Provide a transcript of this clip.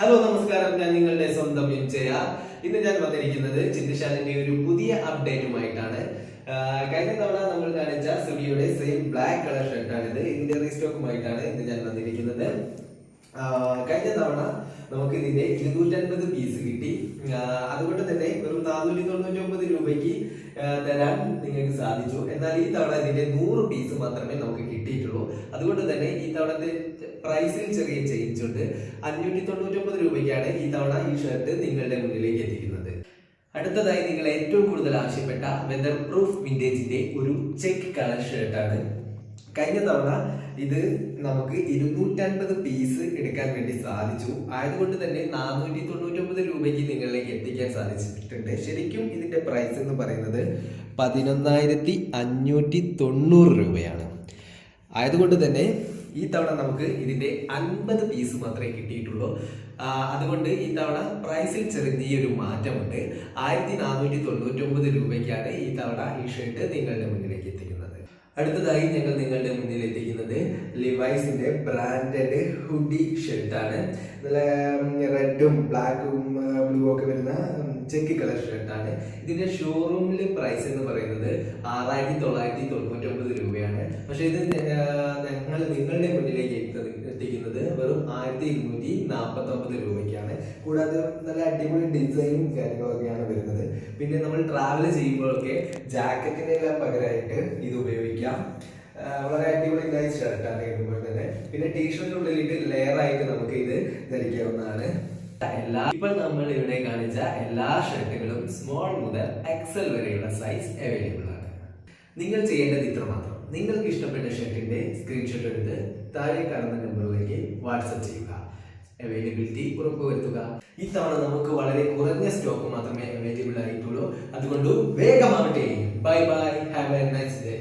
Hello നമസ്കാരം, ഞാൻ നിങ്ങളുടെ സ്വന്തം എംജയ. ഇന്ന് ഞാൻ വന്നിരിക്കുന്നത് ചിന്തശാലിന്റെ ഒരു പുതിയ അപ്ഡേറ്റുമായിട്ടാണ്. കഴിഞ്ഞ തവണ നമ്മൾ കാണിച്ച സ്റ്റുഡിയോയുടെ സെയിം ബ്ലാക്ക് കളർ ഷർട്ടാണിത്. ഇതിന്റെ റീസ്റ്റോക്കുമായിട്ടാണ് ഇന്ന് ഞാൻ വന്നിരിക്കുന്നത്. കഴിഞ്ഞ തവണ നമുക്ക് ഇതിന്റെ 250 പീസ് കിട്ടി. അതുകൊണ്ട് തന്നെ വെറും 499 രൂപയ്ക്ക് തരാൻ നിങ്ങൾക്ക് സാധിച്ചു. എന്നാൽ ഈ തവണ ഇതിന്റെ 100 പീസ് മാത്രമേ നമുക്ക് കിട്ടിയിട്ടുള്ളൂ. അതുകൊണ്ട് തന്നെ ഈ തവണത്തെ പ്രൈസിൽ ചെറിയ ചേഞ്ച് ഉണ്ട്. 599 രൂപയ്ക്കാണ് ഈ തവണ ഈ ഷർട്ട് നിങ്ങളുടെ മുന്നിലേക്ക് എത്തിക്കുന്നത്. അടുത്തതായി നിങ്ങൾ ഏറ്റവും കൂടുതൽ ആവശ്യപ്പെട്ട വെതർ പ്രൂഫ് വിന്റേജിന്റെ ഒരു ചെക്ക് കളർ ഷർട്ടാണ്. കഴിഞ്ഞ തവണ ഇത് നമുക്ക് 250 പീസ് എടുക്കാൻ വേണ്ടി സാധിച്ചു. ആയതുകൊണ്ട് തന്നെ 499 രൂപയ്ക്ക് നിങ്ങളിലേക്ക് എത്തിക്കാൻ സാധിച്ചിട്ടുണ്ട്. ശരിക്കും ഇതിന്റെ പ്രൈസ് എന്ന് പറയുന്നത് 11,590 രൂപയാണ്. ആയതുകൊണ്ട് തന്നെ ഈ തവണ നമുക്ക് ഇതിന്റെ 50 പീസ് മാത്രമേ കിട്ടിയിട്ടുള്ളൂ. അതുകൊണ്ട് ഈ തവണ പ്രൈസിൽ ചെറിയൊരു മാറ്റമുണ്ട്. 1499 രൂപയ്ക്കാണ് ഈ തവണ ഈ ഷർട്ട് നിങ്ങളുടെ മുന്നിലേക്ക് എത്തിക്കുന്നത്. അടുത്തതായി ഞങ്ങൾ നിങ്ങളുടെ മുന്നിൽ എത്തിക്കുന്നത് ലിവൈസിന്റെ ബ്രാൻഡഡ് ഹുഡി ഷർട്ടാണ്. നല്ല റെഡും ബ്ലാക്കും ബ്ലൂ ഒക്കെ വരുന്ന ചെക്ക് കളർ ഷർട്ടാണ്. ഇതിന്റെ ഷോറൂമിൽ പ്രൈസ് എന്ന് പറയുന്നത് 6,999 രൂപയാണ്. പക്ഷെ ഇത് ഞങ്ങൾ നിങ്ങളുടെ മുന്നിലേക്ക് എത്തിക്കുന്നത് വെറും 1,249 രൂപയ്ക്കാണ്. കൂടാതെ നല്ല അടിപൊളി ഡിസൈനും കാര്യങ്ങളൊക്കെയാണ് വരുന്നത്. പിന്നെ നമ്മൾ ട്രാവൽ ചെയ്യുമ്പോഴൊക്കെ ജാക്കറ്റിനെല്ലാം പകരമായിട്ട് ഇത് ഉപയോഗിക്കാം. വളരെ അടിപൊളി നൈസ് ഷർട്ടാണ് ഇടുമ്പോൾ തന്നെ. പിന്നെ ടീഷർട്ടിനുള്ളിലിട്ട് ലെയർ ആയിട്ട് നമുക്ക് ഇത് ധരിക്കാവുന്നതാണ്. ഇപ്പോൾ നമ്മൾ ഇവിടെ കാണിച്ച എല്ലാ ഷർട്ടുകളും സ്മോൾ മുതൽ എക്സൽ വരെയുള്ള സൈസ് അവൈലബിൾ ആണ്. നിങ്ങൾ ചെയ്യേണ്ടത് ഇത്ര മാത്രം. നിങ്ങൾക്ക് ഇഷ്ടപ്പെട്ട ഷർട്ടിന്റെ സ്ക്രീൻഷോട്ട് എടുത്ത് താഴെ കാണുന്ന നമ്പറിലേക്ക് വാട്സപ്പ് ചെയ്യുക. അവൈലബിലിറ്റി ഉറപ്പുവരുത്തുക. ഇത്തവണ നമുക്ക് വളരെ കുറഞ്ഞ സ്റ്റോക്ക് മാത്രമേ അവൈലബിൾ ആയിട്ടുള്ളൂ. അതുകൊണ്ട് വേഗമാവട്ടെ. Bye bye, have a nice day.